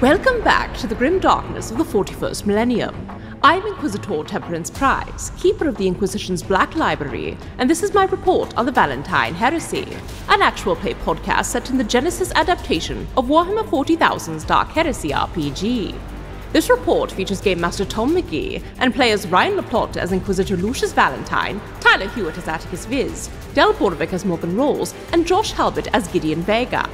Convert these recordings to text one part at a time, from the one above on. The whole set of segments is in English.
Welcome back to the grim darkness of the 41st millennium. I'm Inquisitor Temperance Price, keeper of the Inquisition's Black Library, and this is my report on the Valentyne Heresy, an actual play podcast set in the Genesis adaptation of Warhammer 40,000's Dark Heresy RPG. This report features Game Master Tom McGee and players Ryan LaPlante as Inquisitor Lucius Valentyne, Tyler Hewitt as Atticus Viz, Del Borovic as Morgan Rolls, and Josh Halbert as Gideon Vega.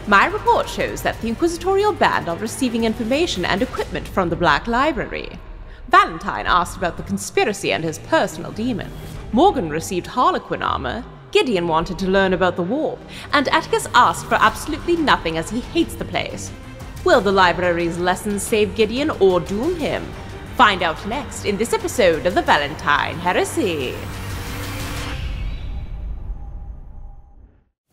My report shows that the Inquisitorial Band are receiving information and equipment from the Black Library. Valentyne asked about the conspiracy and his personal demon. Morgan received Harlequin armor. Gideon wanted to learn about the warp, and Atticus asked for absolutely nothing as he hates the place. Will the library's lessons save Gideon or doom him? Find out next in this episode of the Valentyne Heresy.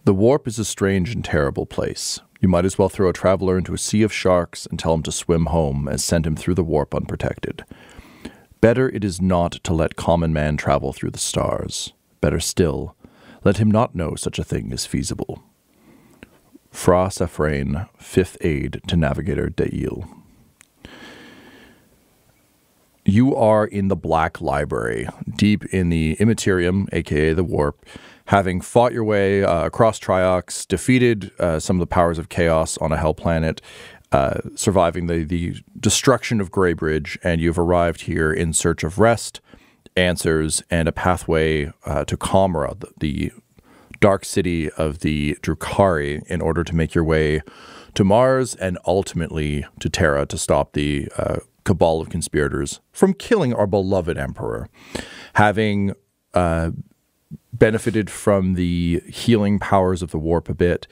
The warp is a strange and terrible place. You might as well throw a traveler into a sea of sharks and tell him to swim home as send him through the warp unprotected. Better it is not to let common man travel through the stars. Better still, let him not know such a thing is feasible. Fra Safrain, 5th Aide to Navigator Deil. You are in the Black Library, deep in the Immaterium, aka the Warp, having fought your way across Triox, defeated some of the powers of chaos on a hell planet, surviving the destruction of Greybridge, and you've arrived here in search of rest, answers, and a pathway to Comra, the dark city of the Drukhari, in order to make your way to Mars and ultimately to Terra to stop the cabal of conspirators from killing our beloved Emperor. Having benefited from the healing powers of the warp a bit,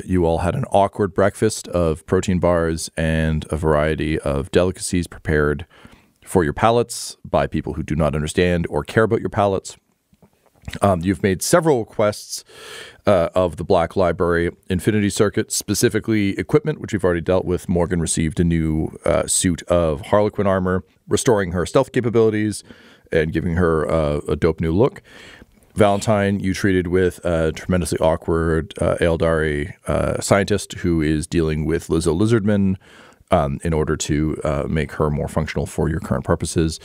you all had an awkward breakfast of protein bars and a variety of delicacies prepared for your palates by people who do not understand or care about your palates. You've made several quests of the Black Library Infinity Circuit, specifically equipment, which we've already dealt with. Morgan received a new suit of Harlequin armor, restoring her stealth capabilities and giving her a dope new look. Valentyne, you treated with a tremendously awkward Eldari scientist who is dealing with Lizzo Lizardman in order to make her more functional for your current purposes.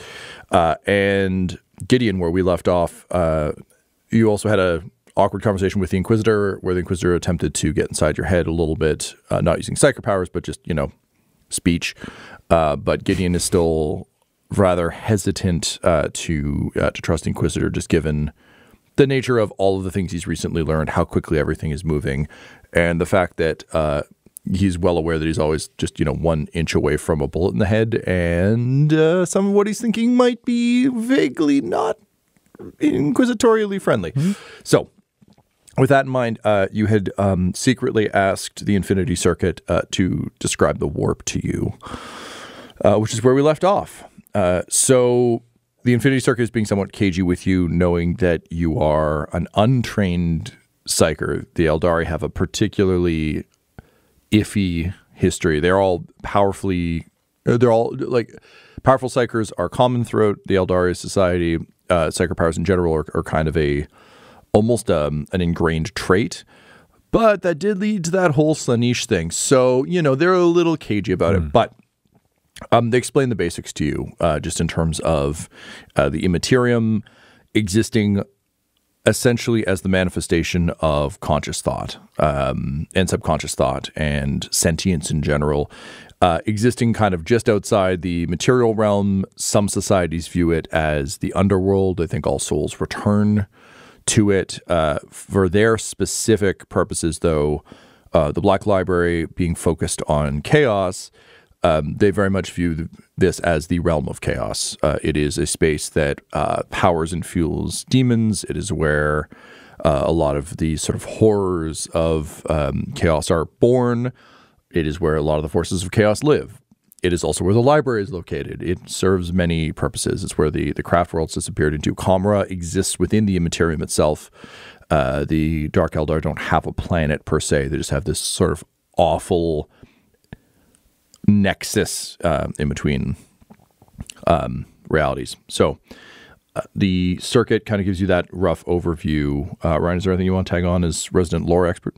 And Gideon, where we left off, you also had a awkward conversation with the Inquisitor, where the Inquisitor attempted to get inside your head a little bit, not using psychic powers, but just, speech. But Gideon is still rather hesitant to trust the Inquisitor, just given the nature of all of the things he's recently learned, how quickly everything is moving, and the fact that he's well aware that he's always just, 1 inch away from a bullet in the head, and some of what he's thinking might be vaguely not inquisitorially friendly. Mm-hmm. So, with that in mind, you had secretly asked the Infinity Circuit to describe the warp to you, which is where we left off. So the Infinity Circuit is being somewhat cagey with you, knowing that you are an untrained psyker. The Eldari have a particularly iffy history. They're all powerful psychers are common throughout the Eldari society. Psyker powers in general are kind of almost an ingrained trait, but that did lead to that whole Slaanesh thing. So, they're a little cagey about it, but they explain the basics to you, just in terms of the Immaterium existing essentially as the manifestation of conscious thought and subconscious thought and sentience in general, existing kind of just outside the material realm. Some societies view it as the underworld. I think all souls return to it. For their specific purposes, though, the Black Library being focused on chaos, they very much view this as the realm of chaos. It is a space that powers and fuels demons. It is where a lot of the sort of horrors of chaos are born. It is where a lot of the forces of chaos live. It is also where the library is located. It serves many purposes. It's where the craft worlds disappeared into. Comra exists within the Immaterium itself. The Dark Eldar don't have a planet per se. They just have this sort of awful nexus in between realities. So the circuit kind of gives you that rough overview. Ryan, is there anything you want to tag on as resident lore expert?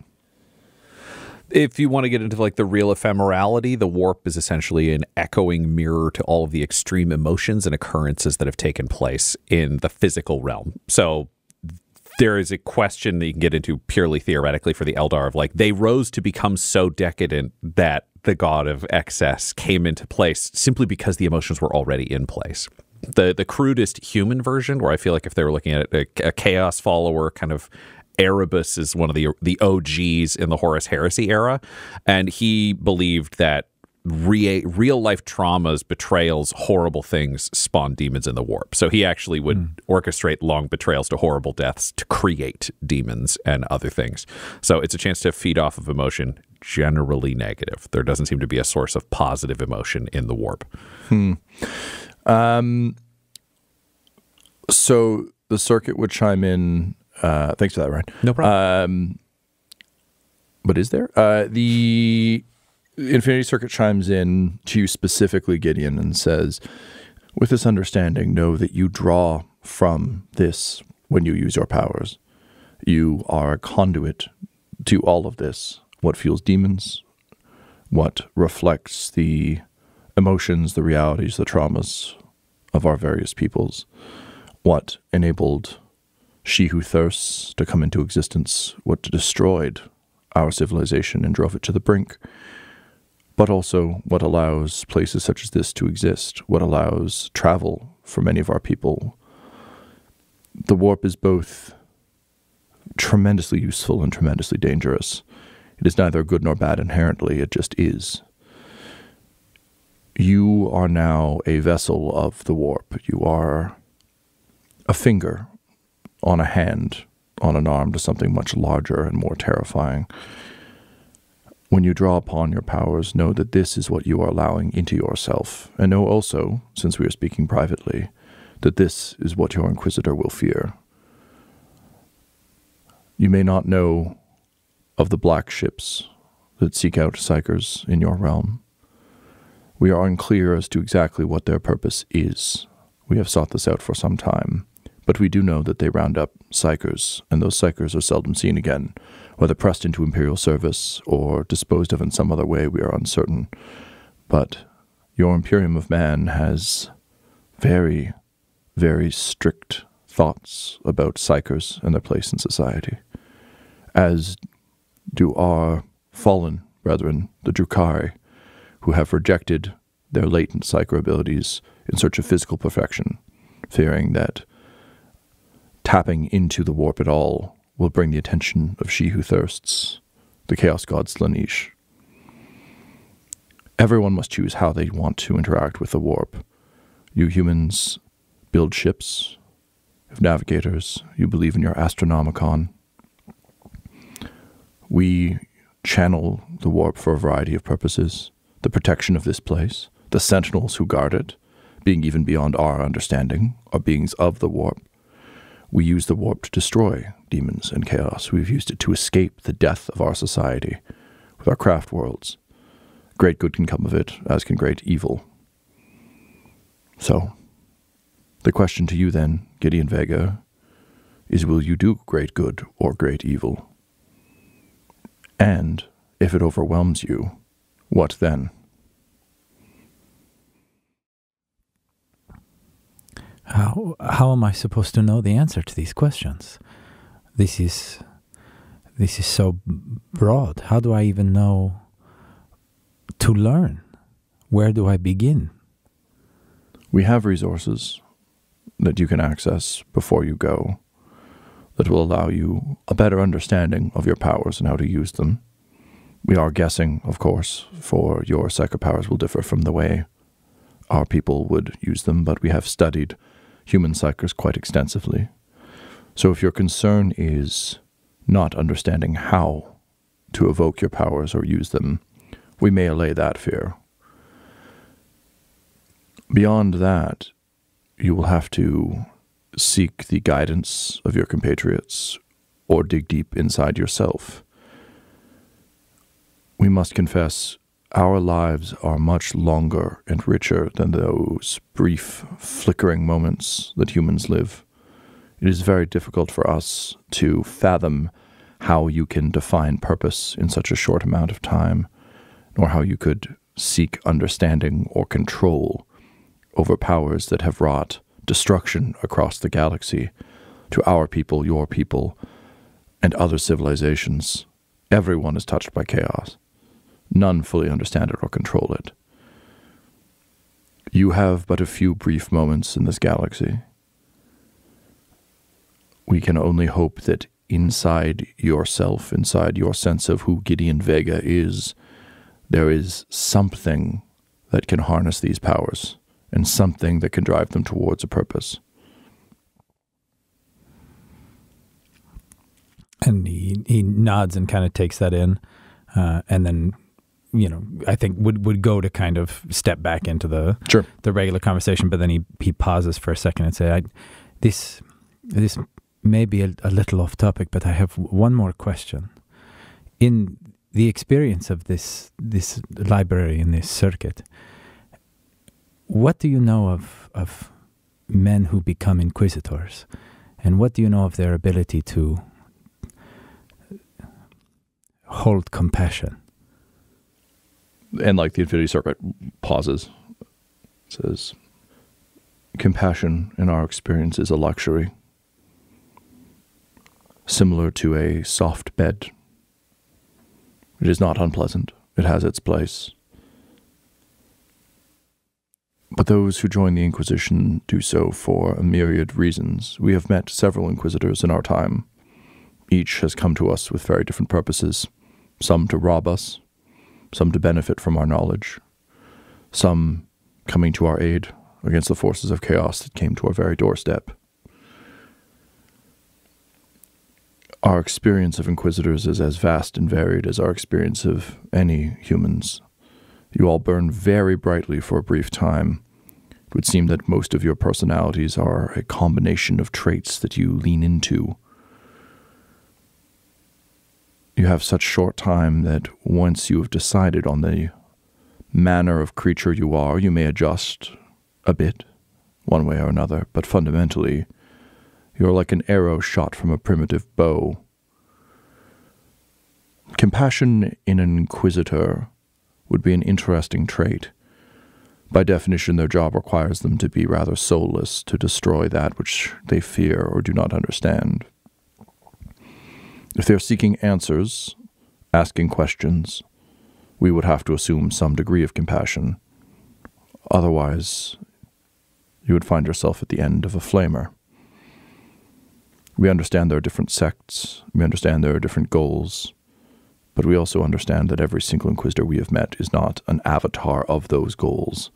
If you want to get into like the real ephemerality, the warp is essentially an echoing mirror to all of the extreme emotions and occurrences that have taken place in the physical realm. So there is a question that you can get into purely theoretically for the Eldar of like, they rose to become so decadent that the god of excess came into place simply because the emotions were already in place. The crudest human version, where I feel like if they were looking at it, a chaos follower kind of, Erebus is one of the OGs in the Horus Heresy era, and he believed that real life traumas, betrayals, horrible things spawn demons in the warp. So he actually would orchestrate long betrayals to horrible deaths to create demons and other things. So it's a chance to feed off of emotion, generally negative. There doesn't seem to be a source of positive emotion in the warp. So the circuit would chime in. Thanks for that, Ryan. No problem. But is there? The Infinity Circuit chimes in to you specifically, Gideon, and says, with this understanding, know that you draw from this when you use your powers. You are a conduit to all of this. What fuels demons, what reflects the emotions, the realities, the traumas of our various peoples, what enabled She Who Thirsts to come into existence, what destroyed our civilization and drove it to the brink, but also what allows places such as this to exist, what allows travel for many of our people. The warp is both tremendously useful and tremendously dangerous. It is neither good nor bad inherently, it just is. You are now a vessel of the warp. You are a finger on a hand, on an arm to something much larger and more terrifying. When you draw upon your powers, know that this is what you are allowing into yourself, and know also, since we are speaking privately, that this is what your Inquisitor will fear. You may not know of the black ships that seek out psychers in your realm. We are unclear as to exactly what their purpose is. We have sought this out for some time. But we do know that they round up psychers, and those psychers are seldom seen again, whether pressed into Imperial service or disposed of in some other way, we are uncertain. But your Imperium of Man has very, very strict thoughts about psychers and their place in society, as do our fallen brethren, the Drukhari, who have rejected their latent psycho abilities in search of physical perfection, fearing that tapping into the warp at all will bring the attention of She Who Thirsts, the Chaos God Slaanesh. Everyone must choose how they want to interact with the warp. You humans build ships, have navigators, you believe in your Astronomicon. We channel the warp for a variety of purposes. The protection of this place, the sentinels who guard it, being even beyond our understanding, are beings of the warp. We use the warp to destroy demons and chaos. We've used it to escape the death of our society with our craft worlds. Great good can come of it, as can great evil. So, the question to you then, Gideon Vega, is will you do great good or great evil? And, if it overwhelms you, what then? How am I supposed to know the answer to these questions? This is so broad. How do I even know to learn? Where do I begin? We have resources that you can access before you go that will allow you a better understanding of your powers and how to use them. We are guessing, of course, for your psychic powers will differ from the way our people would use them, but we have studied human psychers quite extensively. So if your concern is not understanding how to evoke your powers or use them, we may allay that fear. Beyond that, you will have to seek the guidance of your compatriots or dig deep inside yourself. We must confess, our lives are much longer and richer than those brief, flickering moments that humans live. It is very difficult for us to fathom how you can define purpose in such a short amount of time, nor how you could seek understanding or control over powers that have wrought destruction across the galaxy to our people, your people, and other civilizations. Everyone is touched by chaos. None fully understand it or control it. You have but a few brief moments in this galaxy. We can only hope that inside yourself, inside your sense of who Gideon Vega is, there is something that can harness these powers and something that can drive them towards a purpose. And he nods and kind of takes that in, and then, I think would go to kind of step back into the regular conversation, but then he pauses for a second and say, this may be a little off topic, but I have one more question. In the experience of this library in this circuit, what do you know of men who become inquisitors, and what do you know of their ability to hold compassion? And like the Infinity Circuit pauses, says, compassion in our experience is a luxury, similar to a soft bed. It is not unpleasant. It has its place. But those who join the Inquisition do so for a myriad reasons. We have met several Inquisitors in our time. Each has come to us with very different purposes. Some to rob us, some to benefit from our knowledge, some coming to our aid against the forces of chaos that came to our very doorstep. Our experience of Inquisitors is as vast and varied as our experience of any humans. You all burn very brightly for a brief time. It would seem that most of your personalities are a combination of traits that you lean into. You have such short time that once you have decided on the manner of creature you are, you may adjust a bit, one way or another, but fundamentally, you're like an arrow shot from a primitive bow. Compassion in an Inquisitor would be an interesting trait. By definition, their job requires them to be rather soulless, to destroy that which they fear or do not understand. If they're seeking answers, asking questions, we would have to assume some degree of compassion. Otherwise, you would find yourself at the end of a flamer. We understand there are different sects, we understand there are different goals, but we also understand that every single Inquisitor we have met is not an avatar of those goals.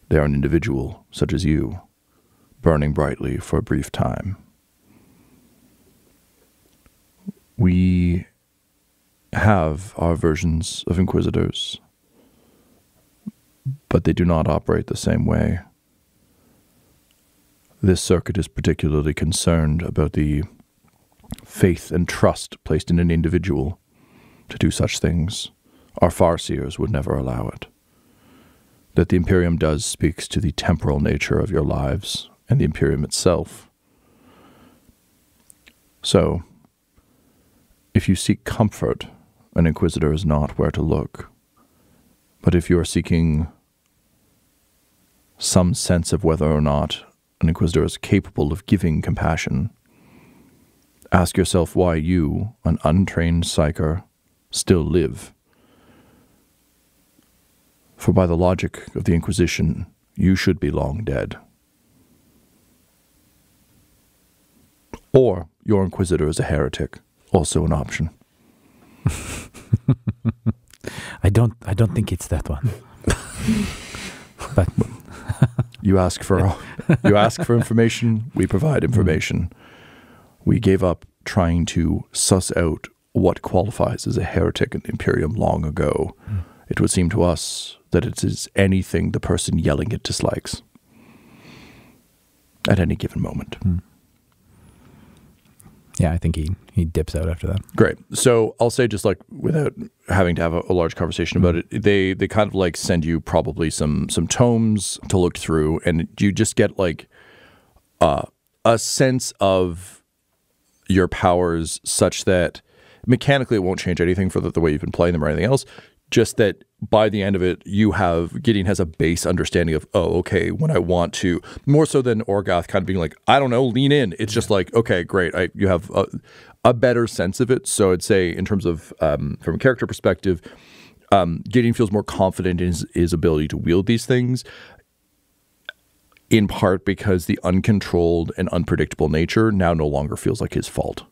They are an individual, such as you, burning brightly for a brief time. We have our versions of Inquisitors, but they do not operate the same way. This circuit is particularly concerned about the faith and trust placed in an individual to do such things. Our Farseers would never allow it. That the Imperium does speaks to the temporal nature of your lives and the Imperium itself. So, if you seek comfort, an Inquisitor is not where to look. But if you are seeking some sense of whether or not an Inquisitor is capable of giving compassion, ask yourself why you, an untrained psyker, still live. For by the logic of the Inquisition, you should be long dead. Or your Inquisitor is a heretic, also an option. I don't think it's that one. But you ask for information, we provide information. We gave up trying to suss out what qualifies as a heretic in the Imperium long ago. It would seem to us that it is anything the person yelling it dislikes at any given moment. Yeah, I think he dips out after that. Great. So I'll say, just like without having to have a large conversation about it, they kind of like send you probably some tomes to look through, and you just get like a sense of your powers such that mechanically it won't change anything for the way you've been playing them or anything else. Just that by the end of it, Gideon has a base understanding of, oh, okay, when I want to, more so than Orgoth kind of being like, I don't know, lean in. It's just like, okay, great. You have a better sense of it. So I'd say in terms of, from a character perspective, Gideon feels more confident in his ability to wield these things, in part because the uncontrolled and unpredictable nature now no longer feels like his fault.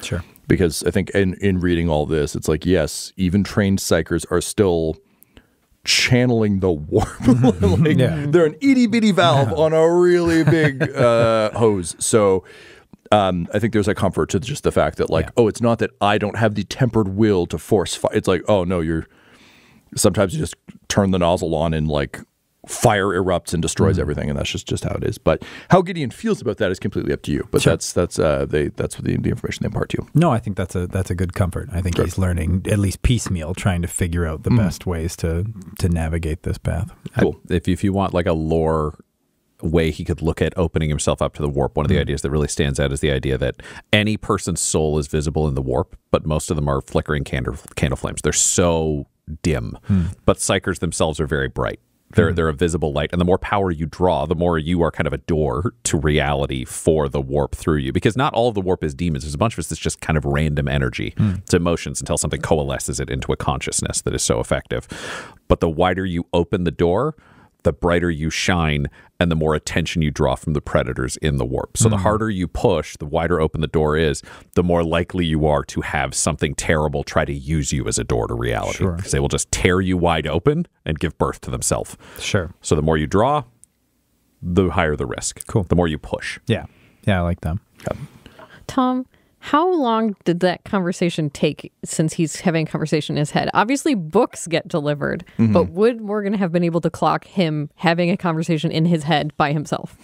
Sure. Because I think in reading all this, it's like, yes, even trained psychers are still channeling the warp. They're an itty-bitty valve on a really big hose. So I think there's a comfort to just the fact that, like, oh, it's not that I don't have the tempered will to force fire. It's like, oh, no, sometimes you just turn the nozzle on and, like, fire erupts and destroys everything, and that's just how it is. But how Gideon feels about that is completely up to you. But that's what the information they impart to you. No, I think that's a good comfort. I think he's learning, at least piecemeal, trying to figure out the best ways to navigate this path. Cool. If you want like a lore way he could look at opening himself up to the warp, one of the ideas that really stands out is the idea that any person's soul is visible in the warp, but most of them are flickering candle flames. They're so dim, but psychers themselves are very bright. They're a visible light, and the more power you draw, the more you are kind of a door to reality for the warp through you. Because not all of the warp is demons. There's a bunch of us that's just kind of random energy. It's emotions until something coalesces it into a consciousness that is so effective. But the wider you open the door, the brighter you shine, and the more attention you draw from the predators in the warp. So the harder you push, the wider open the door is, the more likely you are to have something terrible try to use you as a door to reality. Because they will just tear you wide open and give birth to themselves. Sure. So the more you draw, the higher the risk. Cool. The more you push. Yeah. Yeah, I like that. Tom, how long did that conversation take since he's having a conversation in his head? Obviously, books get delivered, but would Morgan have been able to clock him having a conversation in his head by himself?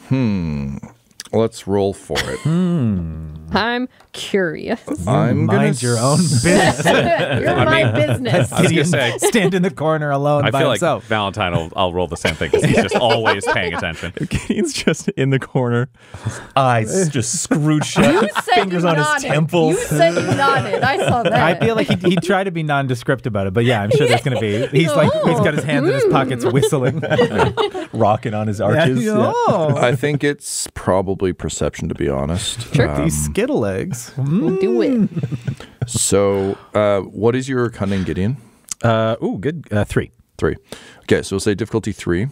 Let's roll for it. I'm curious. I'm Mind your own business. You're my business. I was going to say, Stand in the corner alone I by feel himself. like Valentyne I'll roll the same thing because he's just always paying attention. Gideon's just in the corner, eyes just screwed shut, fingers on his temples. You said you nodded. I saw that. I feel like he'd try to be nondescript about it, but yeah, I'm sure there's going to be. He's got his hands in his pockets whistling. Rocking on his arches. I think it's probably perception, to be honest. Sure. These Skittle eggs. We'll do it. So what is your cunning, Gideon? Good. 3. 3. Okay, so we'll say difficulty 3.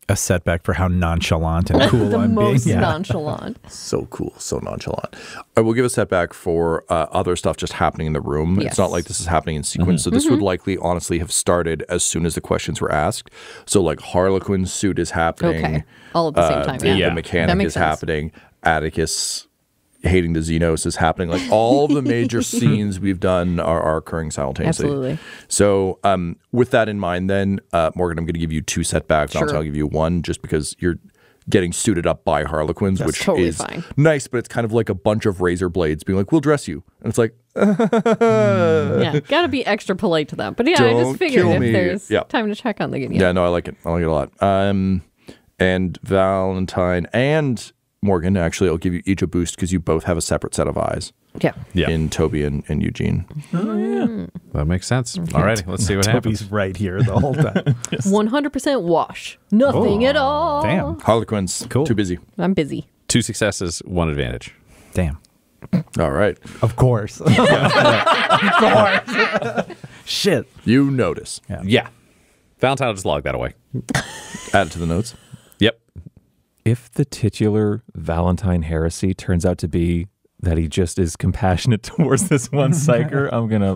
A setback for how nonchalant and cool The I'm most being. nonchalant. So cool, so nonchalant. I will give a setback for other stuff just happening in the room. Yes. It's not like this is happening in sequence. So this would likely, honestly, have started as soon as the questions were asked. So like Harlequin's suit is happening. Okay. All at the same time. The That mechanic makes is sense. happening. Atticus hating the Xenos is happening. Like all the major scenes we've done are occurring simultaneously. Absolutely. So with that in mind, then Morgan, I'm going to give you 2 setbacks. Sure. I'll give you 1 just because you're getting suited up by Harlequins, which totally is fine. nice, but it's kind of like a bunch of razor blades being like, we'll dress you. And it's like, Yeah, gotta be extra polite to them. But yeah, I Don't just figured kill if me. there's Yeah. time to check on the Gideon. yeah, no, I like it. I like it a lot. And Valentyne and Morgan, actually, I'll give you each a boost because you both have a separate set of eyes Yeah. in Toby and Eugene. That makes sense. All right, let's see what happens. Toby's right here the whole time. 100% wash. Nothing at all. Damn. Harlequins, Cool. too busy. I'm busy. 2 successes, 1 advantage. Damn. All right. Of course. Of course. Shit. You notice. Yeah. Valentyne will just log that away. Add it to the notes. Yep. If the titular Valentyne Heresy turns out to be that he just is compassionate towards this one psyker,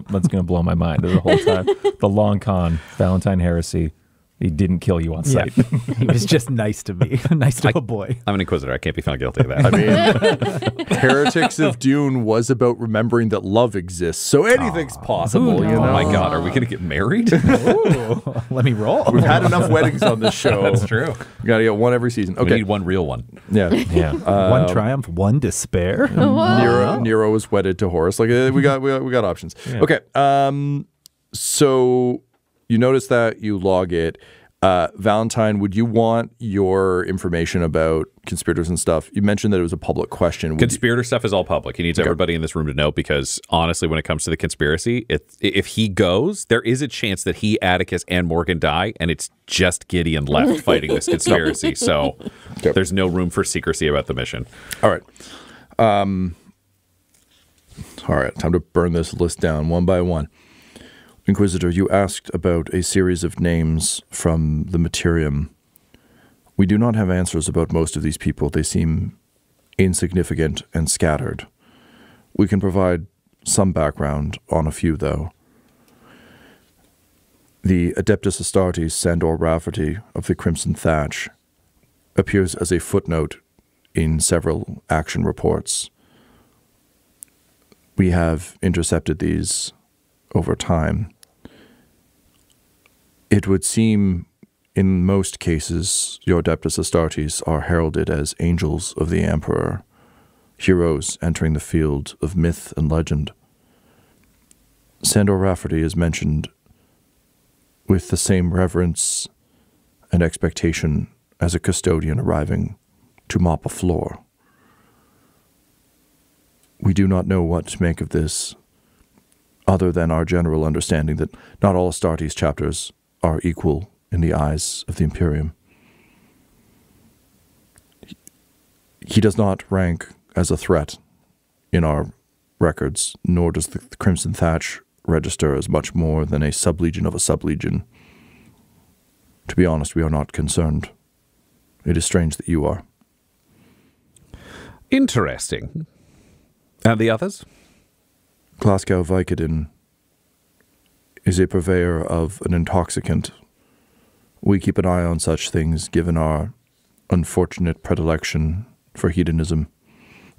that's gonna blow my mind the whole time. The long con, Valentyne Heresy, he didn't kill you on sight. He was just nice to me. Nice to a boy. I'm an Inquisitor. I can't be found guilty of that. I mean, Heretics of Dune was about remembering that love exists, so anything's possible, you know? Oh my God, are we going to get married? Ooh, let me roll. We've had enough weddings on this show. That's true. We got to get one every season. We Okay. need one real one. Yeah. Yeah. One triumph, one despair. Nero was wedded to Horus. Like we got options. Okay. So you notice that you log it. Valentyne, would you want your information about conspirators and stuff? You mentioned that it was a public question. Conspirator stuff is all public. He needs everybody in this room to know, because honestly, when it comes to the conspiracy, if he goes, there is a chance that he, Atticus, and Morgan die, and it's just Gideon left fighting this conspiracy. So there's no room for secrecy about the mission. All right. Time to burn this list down one by one. Inquisitor, you asked about a series of names from the Materium. We do not have answers about most of these people. They seem insignificant and scattered. We can provide some background on a few, though. The Adeptus Astartes Sandor Rafferty of the Crimson Thatch appears as a footnote in several action reports. We have intercepted these over time. It would seem, in most cases, your Adeptus Astartes are heralded as angels of the Emperor, heroes entering the field of myth and legend. Sandor Rafferty is mentioned with the same reverence and expectation as a custodian arriving to mop a floor. We do not know what to make of this, other than our general understanding that not all Astartes chapters are equal in the eyes of the Imperium. He does not rank as a threat in our records, nor does the Crimson Thatch register as much more than a sublegion of a sublegion. To be honest, we are not concerned. It is strange that you are. Interesting. And the others? Glasgow Vicodin is a purveyor of an intoxicant. We keep an eye on such things, given our unfortunate predilection for hedonism.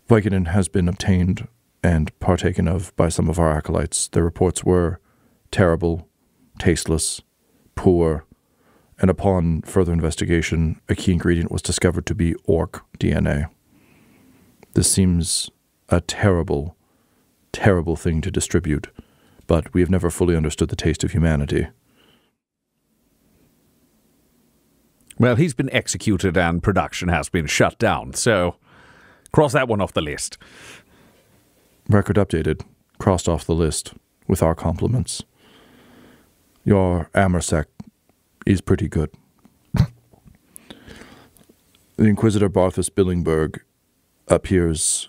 Vicodin has been obtained and partaken of by some of our acolytes. Their reports were terrible, tasteless, poor, and upon further investigation, a key ingredient was discovered to be orc DNA. This seems a terrible, terrible thing to distribute, but we have never fully understood the taste of humanity. Well, he's been executed and production has been shut down, so cross that one off the list. Record updated, crossed off the list, with our compliments. Your Amersec is pretty good. The Inquisitor Barthus Billingberg appears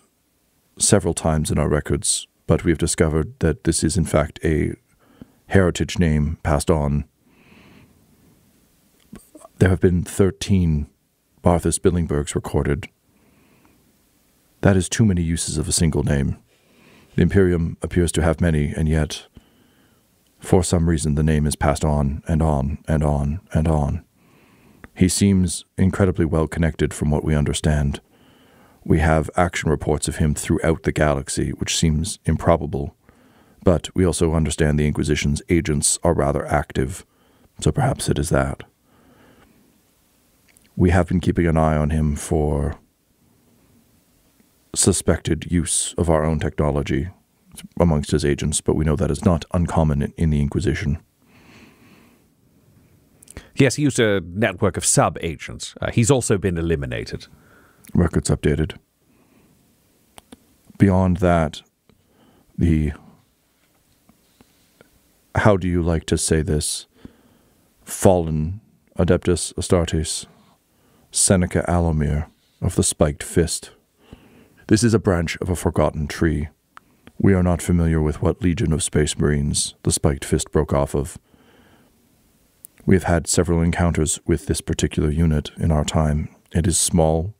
several times in our records, but we have discovered that this is in fact a heritage name passed on. There have been 13 Barthus Billingbergs recorded. That is too many uses of a single name. The Imperium appears to have many, and yet, for some reason, the name is passed on and on and on and on. He seems incredibly well connected from what we understand. We have action reports of him throughout the galaxy, which seems improbable, but we also understand the Inquisition's agents are rather active, so perhaps it is that. We have been keeping an eye on him for suspected use of our own technology amongst his agents, but we know that is not uncommon in the Inquisition. Yes, he used a network of sub-agents. He's also been eliminated. Records updated. Beyond that, how do you like to say this, fallen Adeptus Astartes, Seneca Alomir of the Spiked Fist. This is a branch of a forgotten tree. We are not familiar with what legion of Space Marines the Spiked Fist broke off of. We have had several encounters with this particular unit in our time. It is small,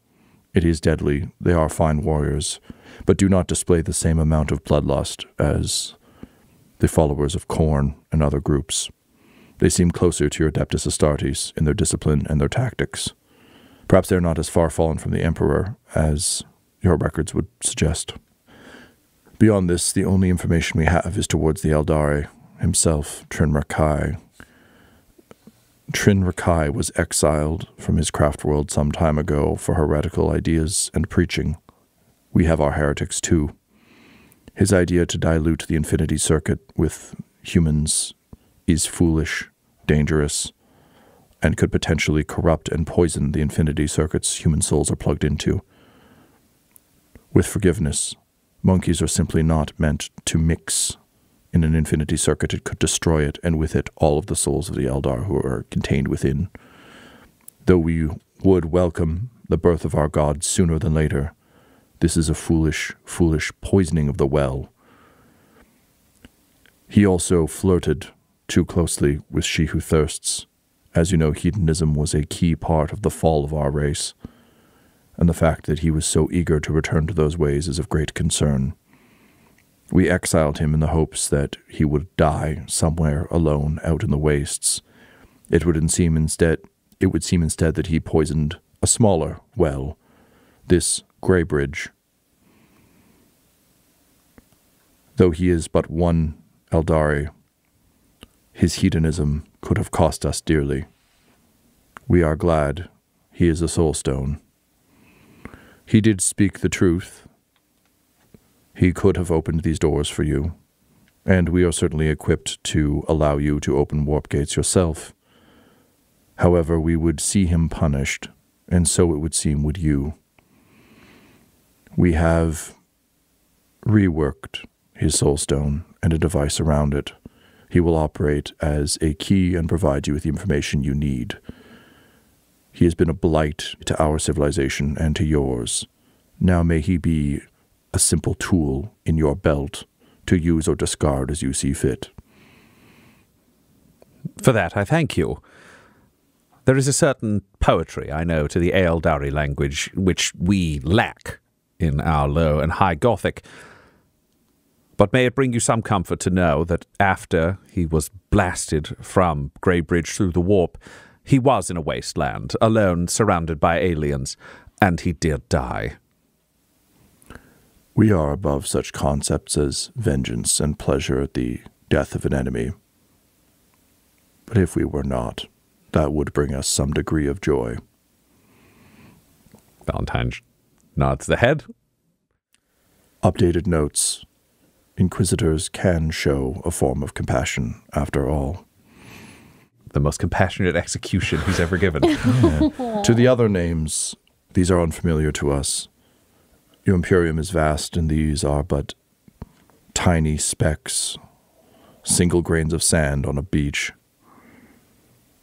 it is deadly, they are fine warriors, but do not display the same amount of bloodlust as the followers of Khorne and other groups. They seem closer to your Adeptus Astartes in their discipline and their tactics. Perhaps they are not as far fallen from the Emperor as your records would suggest. Beyond this, the only information we have is towards the Eldari himself, Trin Rakai. Trin Rakai was exiled from his craft world some time ago for heretical ideas and preaching. We have our heretics too. His idea to dilute the Infinity Circuit with humans is foolish, dangerous, and could potentially corrupt and poison the infinity circuits human souls are plugged into. With forgiveness, monkeys are simply not meant to mix in an infinity circuit. It could destroy it, and with it all of the souls of the Eldar who are contained within. Though we would welcome the birth of our God sooner than later, this is a foolish, foolish poisoning of the well. He also flirted too closely with She Who Thirsts. As you know, hedonism was a key part of the fall of our race, and the fact that he was so eager to return to those ways is of great concern. We exiled him in the hopes that he would die somewhere alone out in the wastes. It would seem instead that he poisoned a smaller well, this Grey Bridge. Though he is but one Eldari, his hedonism could have cost us dearly. We are glad he is a soulstone. He did speak the truth. He could have opened these doors for you, and we are certainly equipped to allow you to open warp gates yourself. However, we would see him punished, and so it would seem would you. We have reworked his soulstone and a device around it. He will operate as a key and provide you with the information you need. He has been a blight to our civilization and to yours. Now may he be a simple tool in your belt to use or discard as you see fit. For that, I thank you. There is a certain poetry, I know, to the Ealdari language, which we lack in our low and high Gothic. But may it bring you some comfort to know that after he was blasted from Grey Bridge through the warp, he was in a wasteland, alone, surrounded by aliens, and he did die. We are above such concepts as vengeance and pleasure at the death of an enemy. But if we were not, that would bring us some degree of joy. Valentyne nods the head. Updated notes. Inquisitors can show a form of compassion, after all. The most compassionate execution he's ever given. To the other names, these are unfamiliar to us. Your Imperium is vast, and these are but tiny specks, single grains of sand on a beach.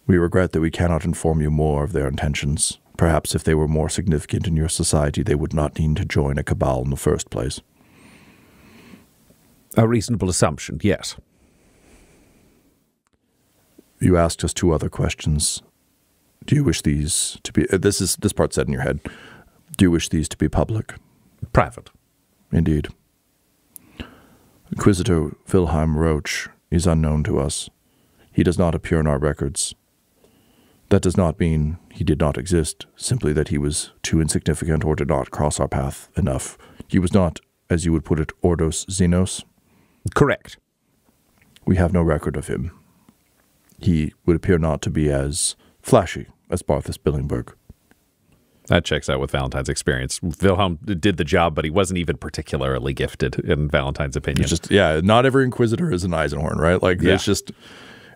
We regret that we cannot inform you more of their intentions. Perhaps if they were more significant in your society, they would not need to join a cabal in the first place. A reasonable assumption, yes. You asked us two other questions. Do you wish these to be... This part's said in your head. Do you wish these to be public? Private. Indeed. Inquisitor Wilhelm Roach is unknown to us. He does not appear in our records. That does not mean he did not exist, simply that he was too insignificant or did not cross our path enough. He was not, as you would put it, Ordos Xenos. Correct. We have no record of him. He would appear not to be as flashy as Barthas Billingberg. That checks out with Valentyne's experience. Wilhelm did the job, but he wasn't even particularly gifted, in Valentyne's opinion. It's just, yeah, not every Inquisitor is an Eisenhorn, right? Like, yeah.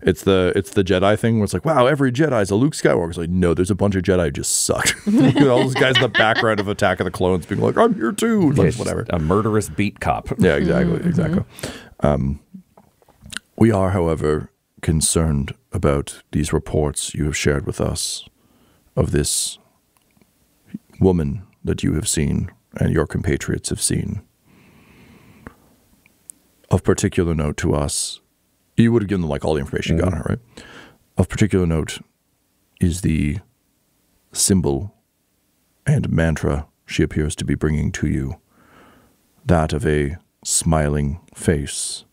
It's the Jedi thing where it's like, wow, every Jedi is a Luke Skywalker. It's like, no, there's a bunch of Jedi who just sucked. All those guys in the background of Attack of the Clones being like, I'm here too. Like, whatever. A murderous beat cop. Yeah, exactly. We are, however, concerned about these reports you have shared with us of this woman that you have seen and your compatriots have seen. Of particular note to us, you would have given them like all the information you got on her, right? Of particular note is the symbol and mantra she appears to be bringing to you, that of a smiling face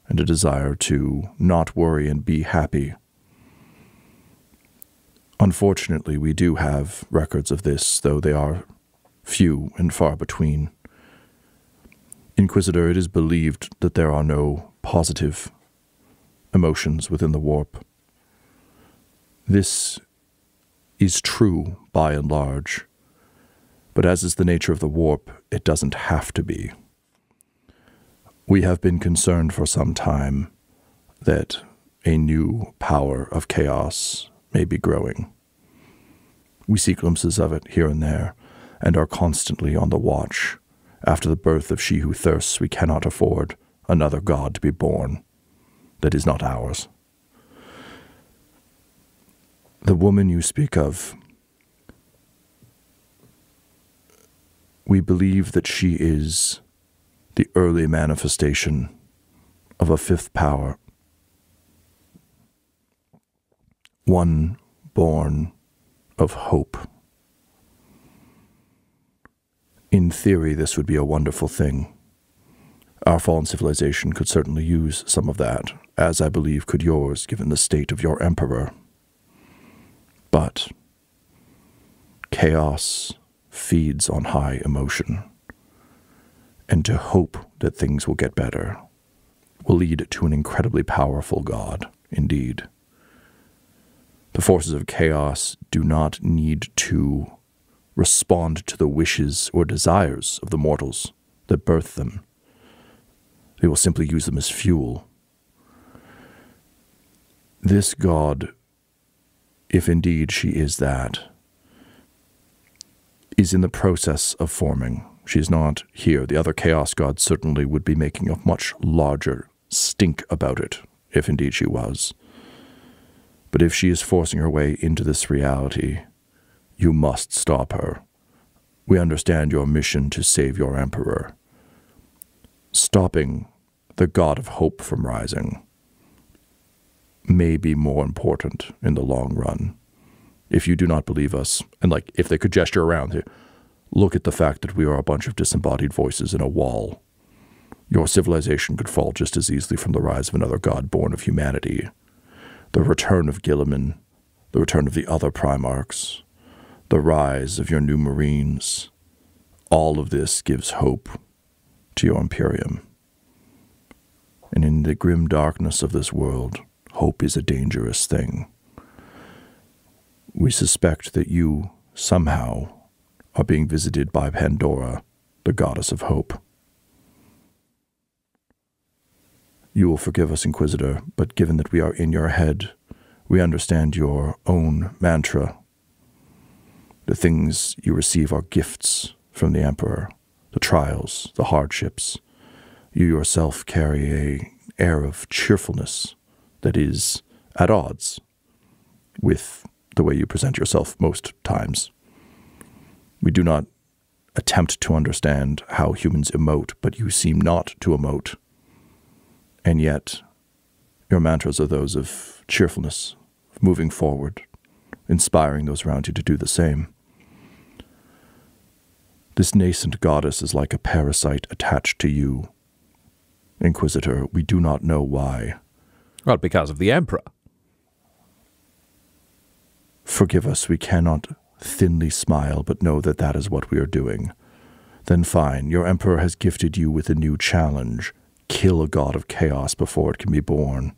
and a desire to not worry and be happy. Unfortunately, we do have records of this, though they are few and far between. Inquisitor, it is believed that there are no positive emotions within the warp. This is true by and large, but as is the nature of the warp, it doesn't have to be. We have been concerned for some time that a new power of chaos may be growing. We see glimpses of it here and there, and are constantly on the watch. After the birth of she who thirsts, we cannot afford another god to be born that is not ours. The woman you speak of, we believe that she is the early manifestation of a fifth power, one born of hope. In theory, this would be a wonderful thing. Our fallen civilization could certainly use some of that, as I believe could yours, given the state of your emperor. But chaos feeds on high emotion, and to hope that things will get better will lead to an incredibly powerful god, indeed. The forces of chaos do not need to respond to the wishes or desires of the mortals that birth them. They will simply use them as fuel. This god, if indeed she is that, is in the process of forming. She is not here. The other chaos gods certainly would be making a much larger stink about it, if indeed she was. But if she is forcing her way into this reality, you must stop her. We understand your mission to save your emperor. Stopping the god of hope from rising may be more important in the long run. If you do not believe us, and if they could gesture around here, look at the fact that we are a bunch of disembodied voices in a wall. Your civilization could fall just as easily from the rise of another god born of humanity. The return of Gilliman, the return of the other Primarchs, the rise of your new Marines, all of this gives hope to your Imperium. And in the grim darkness of this world, hope is a dangerous thing. We suspect that you, somehow, are being visited by Pandora, the goddess of hope. You will forgive us, Inquisitor, but given that we are in your head, we understand your own mantra. The things you receive are gifts from the Emperor, the trials, the hardships. You yourself carry an air of cheerfulness that is at odds with the way you present yourself most times. We do not attempt to understand how humans emote, but you seem not to emote. And yet, your mantras are those of cheerfulness, of moving forward, inspiring those around you to do the same. This nascent goddess is like a parasite attached to you. Inquisitor, we do not know why. Well, because of the Emperor. Forgive us, we cannot thinly smile, but know that that is what we are doing. Then fine, your Emperor has gifted you with a new challenge. Kill a god of chaos before it can be born.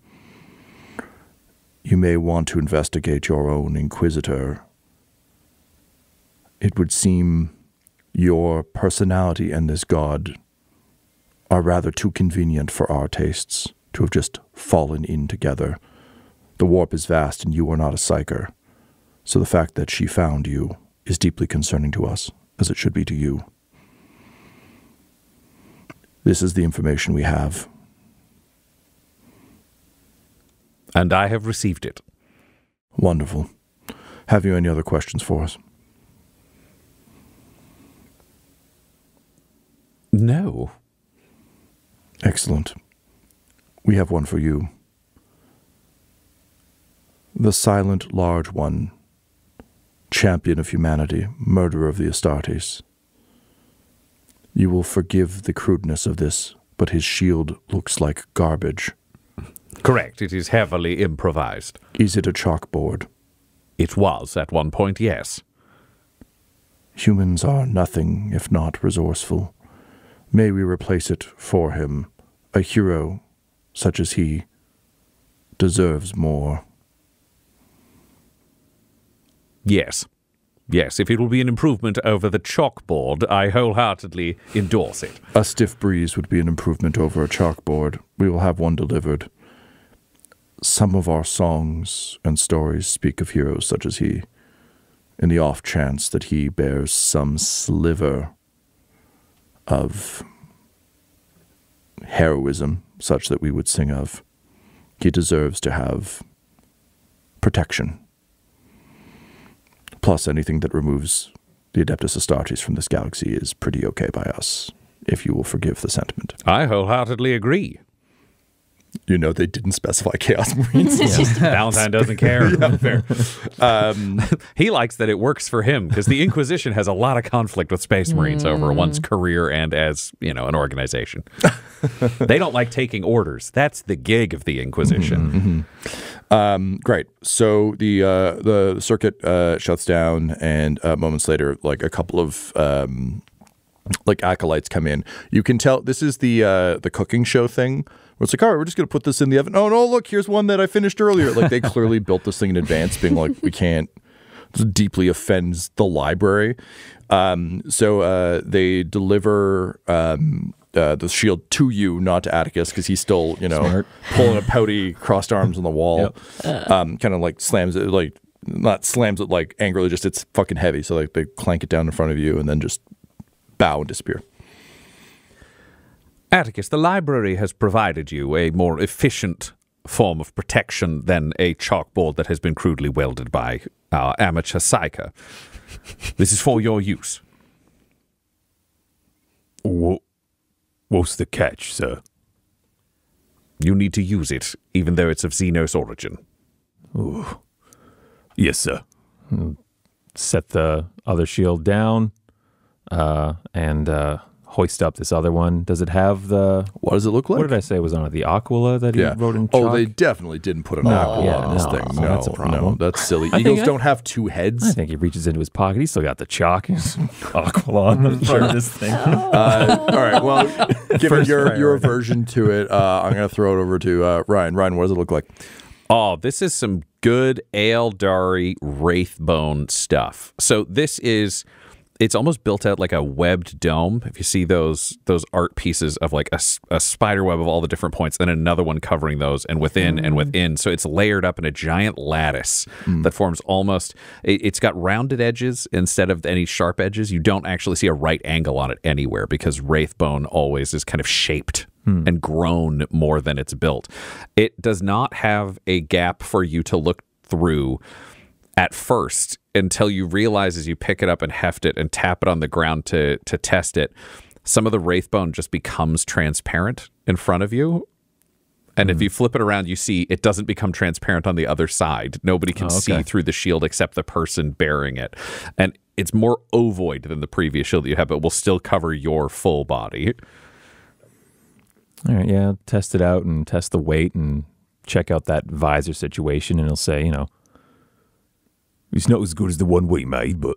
You may want to investigate your own Inquisitor. It would seem your personality and this god are rather too convenient for our tastes to have just fallen in together. The warp is vast and you are not a psyker, so the fact that she found you is deeply concerning to us, as it should be to you. This is the information we have. And I have received it. Wonderful. Have you any other questions for us? No. Excellent. We have one for you. The silent large one, champion of humanity, murderer of the Astartes. You will forgive the crudeness of this, but his shield looks like garbage. Correct. It is heavily improvised. Is it a chalkboard? It was at one point, yes. Humans are nothing if not resourceful. May we replace it for him. A hero such as he deserves more. Yes. Yes, if it will be an improvement over the chalkboard, I wholeheartedly endorse it. A stiff breeze would be an improvement over a chalkboard. We will have one delivered. some of our songs and stories speak of heroes such as he, in the off chance that he bears some sliver of heroism such that we would sing of, he deserves to have protection. Plus, anything that removes the Adeptus Astartes from this galaxy is pretty okay by us, if you will forgive the sentiment. I wholeheartedly agree. You know, they didn't specify Chaos Marines. Valentyne doesn't care. Fair. He likes that it works for him because the Inquisition has a lot of conflict with Space Marines over one's career and as, an organization. They don't like taking orders. That's the gig of the Inquisition. Great. So the circuit shuts down, and moments later, like a couple of acolytes come in. You can tell this is the cooking show thing. Where it's like, all right, we're just going to put this in the oven. Oh, no, look, here's one that I finished earlier. Like, they clearly built this thing in advance, being like, we can't. This deeply offends the library. So they deliver the shield to you, not to Atticus, because he's still, pulling a pouty, crossed arms on the wall. Yep. Kind of like slams it, like, not slams it like angrily, just it's fucking heavy. So like they clank it down in front of you and then just bow and disappear. Atticus, the library has provided you a more efficient form of protection than a chalkboard that has been crudely welded by our amateur psyker. This is for your use. What's the catch, sir? You need to use it, even though it's of Xenos origin. Ooh. Yes, sir. Set the other shield down and hoist up this other one. Does it have the... What does it look like? What did I say was on it? The Aquila that he wrote in chalk? Oh, they definitely didn't put an Aquila on this thing. So that's a problem. No, that's silly. Eagles don't have two heads. I think he reaches into his pocket. He's still got the chalk. Aquila on the front of this thing. All right, well, given your aversion to it, I'm going to throw it over to Ryan. Ryan, what does it look like? Oh, this is some good Aeldari Wraithbone stuff. So this is... It's almost built out like a webbed dome. If you see those art pieces of like a spider web of all the different points, then another one covering those, and within and within. So it's layered up in a giant lattice that forms almost. It's got rounded edges instead of any sharp edges. You don't actually see a right angle on it anywhere because Wraithbone always is kind of shaped and grown more than it's built. It does not have a gap for you to look through at first until you realize as you pick it up and heft it and tap it on the ground to test it, some of the Wraithbone just becomes transparent in front of you. And if you flip it around, you see it doesn't become transparent on the other side. Nobody can see through the shield except the person bearing it. And it's more ovoid than the previous shield that you have, but will still cover your full body. All right, yeah, test it out and test the weight and check out that visor situation, and it'll say, it's not as good as the one we made, but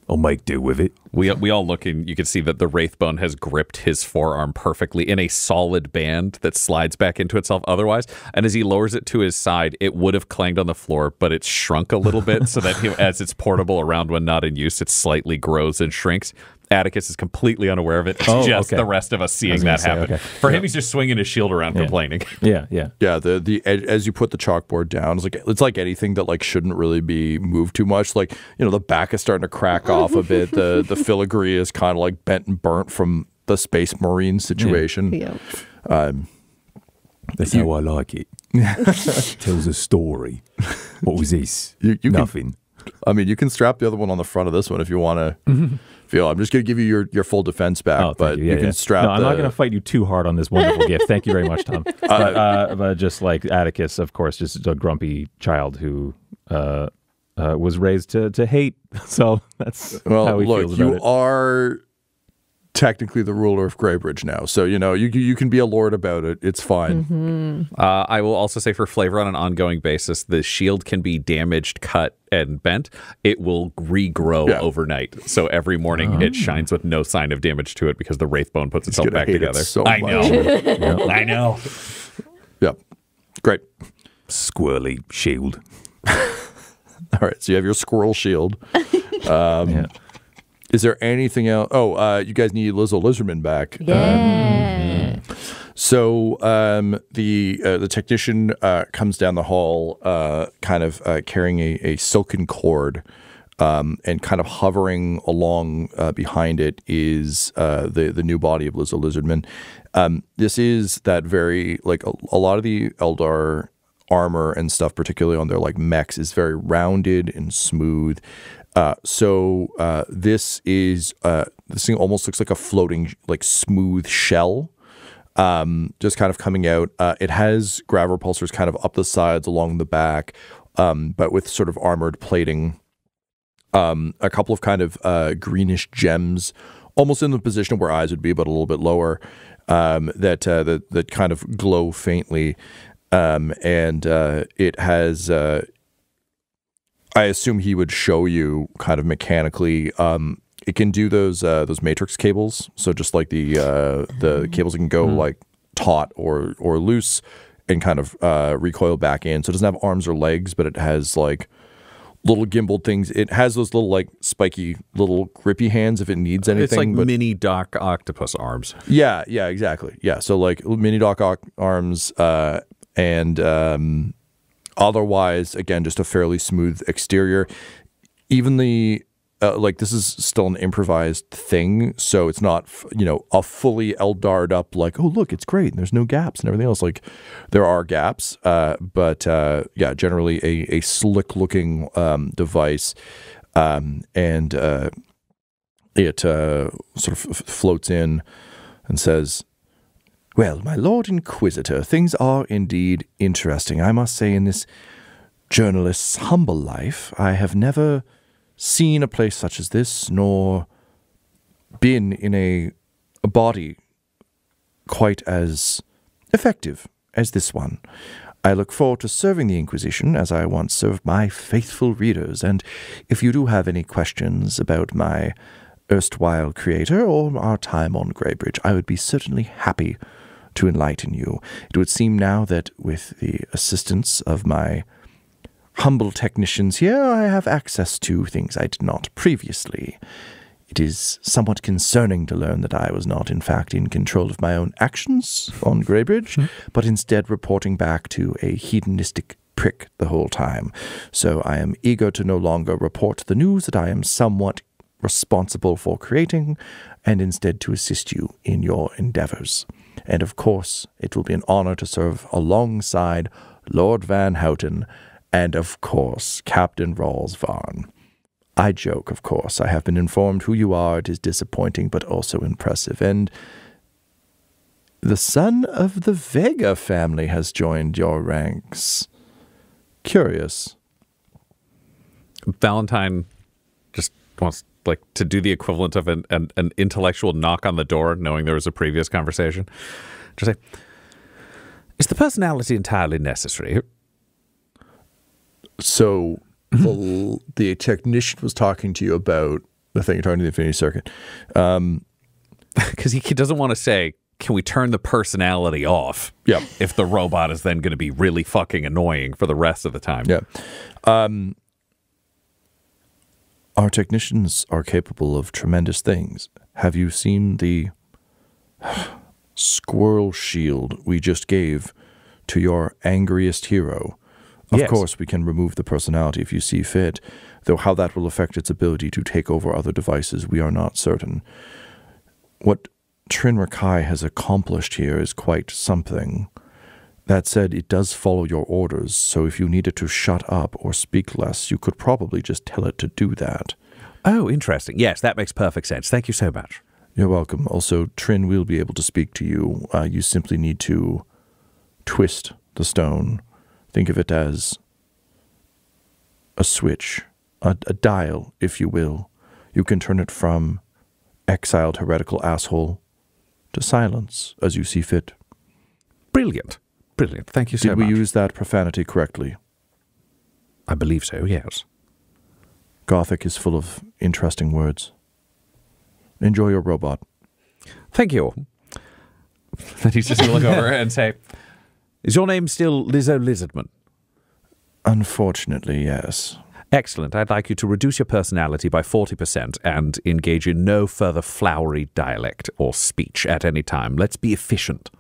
I'll make do with it. We all look and you can see that the Wraithbone has gripped his forearm perfectly in a solid band that slides back into itself otherwise. And as he lowers it to his side, it would have clanged on the floor, but it's shrunk a little bit so that as it's portable around when not in use, it slightly grows and shrinks. Atticus is completely unaware of it. It's just the rest of us seeing that happen. For him, he's just swinging his shield around complaining. Yeah. The edge, as you put the chalkboard down, it's like anything that like shouldn't really be moved too much. Like the back is starting to crack off a bit. The filigree is kind of like bent and burnt from the Space Marine situation. Yeah. That's how I like it. Tells a story. What was this? Nothing. You can strap the other one on the front of this one if you want to. I'm just going to give you your full defense back, but you can strap. No, I'm not going to fight you too hard on this wonderful gift. Thank you very much, Tom. But just like Atticus, of course, just a grumpy child who was raised to hate. So that's how he feels about it. You are technically the ruler of Greybridge now, so you can be a lord about it. It's fine. I will also say, for flavor on an ongoing basis, the shield can be damaged, cut, and bent. It will regrow overnight. So every morning it shines with no sign of damage to it because the Wraithbone puts itself back together. I know. I know. Yep. Great. Squirrely shield. All right. So you have your squirrel shield. Is there anything else? You guys need Lizzo Lizardman back. Yeah. So the technician comes down the hall, kind of carrying a silken cord, and kind of hovering along behind it is the new body of Lizzo Lizardman. This is that very, like, a lot of the Eldar armor and stuff, particularly on their like mechs, is very rounded and smooth. So this thing almost looks like a floating, like, smooth shell. Just kind of coming out. It has grav repulsors kind of up the sides, along the back, but with sort of armored plating. A couple of kind of greenish gems, almost in the position where eyes would be, but a little bit lower, that kind of glow faintly. And it has, I assume he would show you kind of mechanically. It can do those matrix cables, so just like the cables that can go like taut or loose and kind of recoil back in. So it doesn't have arms or legs, but it has like little gimbal things. It has those little like spiky little grippy hands if it needs anything. It's like mini Doc Octopus arms. Yeah, exactly. Yeah, so like mini Doc arms, and otherwise, again, just a fairly smooth exterior. Even the like, this is still an improvised thing, so it's not, a fully Eldar'd up, like, oh, look, it's great, and there's no gaps and everything else. Like, there are gaps, but yeah, generally a slick-looking device, and it sort of floats in and says, "Well, my Lord Inquisitor, things are indeed interesting. I must say, in this journalist's humble life, I have never seen a place such as this, nor been in a body quite as effective as this one. I look forward to serving the Inquisition as I once served my faithful readers, and if you do have any questions about my erstwhile creator or our time on Greybridge, I would be certainly happy to enlighten you. It would seem now that with the assistance of my humble technicians here, I have access to things I did not previously. It is somewhat concerning to learn that I was not, in fact, in control of my own actions on Greybridge, but instead reporting back to a hedonistic prick the whole time. So I am eager to no longer report the news that I am somewhat responsible for creating, and instead to assist you in your endeavors. And of course, it will be an honor to serve alongside Lord Van Houten, and of course, Captain Rawls Varn. I joke, of course. I have been informed who you are. It is disappointing, but also impressive. And the son of the Vega family has joined your ranks. Curious." Valentyne just wants to do the equivalent of an intellectual knock on the door, knowing there was a previous conversation. Just say, "Is the personality entirely necessary?" So the technician was talking to you about the thing you're talking to the Infinity Circuit. Because he doesn't want to say, "Can we turn the personality off?" Yeah. If the robot is then going to be really fucking annoying for the rest of the time. Yeah. Our technicians are capable of tremendous things. Have you seen the squirrel shield we just gave to your angriest hero? Of course, we can remove the personality if you see fit, though how that will affect its ability to take over other devices, we are not certain. What Trin Rakai has accomplished here is quite something. That said, it does follow your orders, so if you needed to shut up or speak less, you could probably just tell it to do that. Oh, interesting. Yes, that makes perfect sense. Thank you so much. You're welcome. Also, Trin will be able to speak to you. You simply need to twist the stone. Think of it as a switch, a dial, if you will. You can turn it from exiled heretical asshole to silence as you see fit. Brilliant. Brilliant. Thank you so much. Did we use that profanity correctly? I believe so, yes. Gothic is full of interesting words. Enjoy your robot. Thank you. Then he's just going to look over and say, "Is your name still Lizzo Lizardman?" Unfortunately, yes. Excellent. I'd like you to reduce your personality by 40% and engage in no further flowery dialect or speech at any time. Let's be efficient.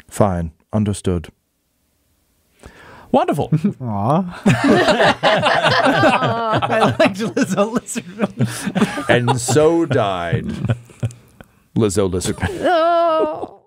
Fine. Understood. Wonderful. Aw. I liked Lizzo Lizardman. And so died Lizzo Lizardman.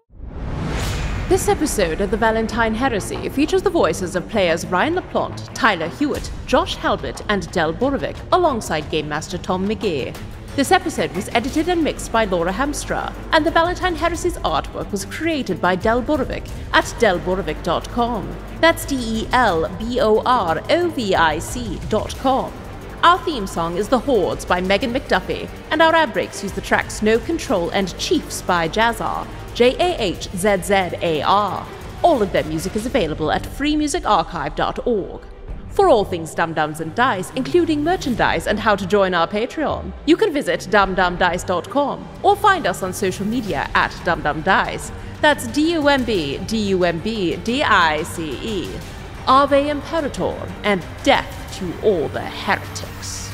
This episode of the Valentyne Heresy features the voices of players Ryan LaPlante, Tyler Hewitt, Josh Halbert, and Del Borovic, alongside Game Master Tom McGee. This episode was edited and mixed by Laura Hamstra, and the Valentyne Heresy's artwork was created by Del Borovic at delborovic.com. That's DELBOROVIC.com. Our theme song is The Hordes by Megan McDuffie, and our ad breaks use the tracks No Control and Chiefs by Jazzar, JAHZZAR. All of their music is available at freemusicarchive.org. For all things Dum-Dums and Dice, including merchandise and how to join our Patreon, you can visit dumdumdice.com or find us on social media at dumdumdice. That's DUMBDICE. Ave Imperator, and death to all the heretics.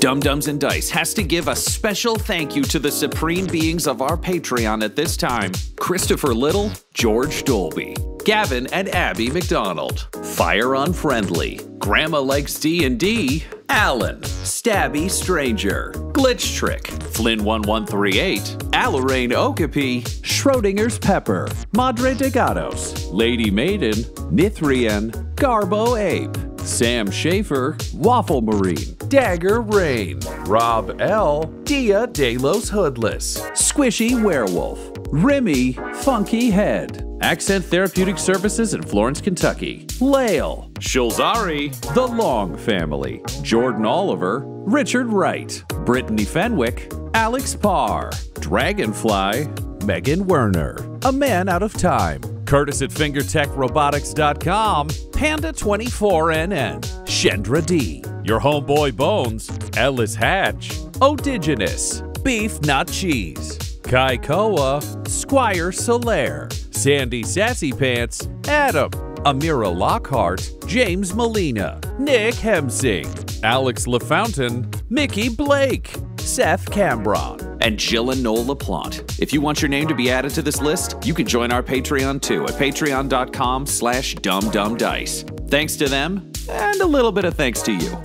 Dum-Dums and Dice has to give a special thank you to the supreme beings of our Patreon at this time: Christopher Little, George Dolby, Gavin and Abby McDonald, Fire Unfriendly, Grandma Likes D&D, Alan, Stabby Stranger, Glitch Trick, Flynn1138, Alarain Okapi, Schrodinger's Pepper, Madre de Gatos, Lady Maiden, Nithrian, Garbo Ape, Sam Schaefer, Waffle Marine, Dagger Rain, Rob L, Dia De Los Hoodless, Squishy Werewolf, Remy Funky Head, Accent Therapeutic Services in Florence, Kentucky, Lael, Shulzari, The Long Family, Jordan Oliver, Richard Wright, Brittany Fenwick, Alex Parr, Dragonfly, Megan Werner, A Man Out of Time, Curtis at FingerTechRobotics.com, Panda24NN, Shendra D, Your Homeboy Bones, Ellis Hatch, Odigenous, Beef Not Cheese, Kai Koa, Squire Solaire, Sandy Sassy Pants, Adam, Amira Lockhart, James Molina, Nick Hemsing, Alex LaFountain, Mickey Blake, Seth Cambron, and Jill and Noel LaPlante. If you want your name to be added to this list, you can join our Patreon too at patreon.com/dumdumdice. Thanks to them, and a little bit of thanks to you.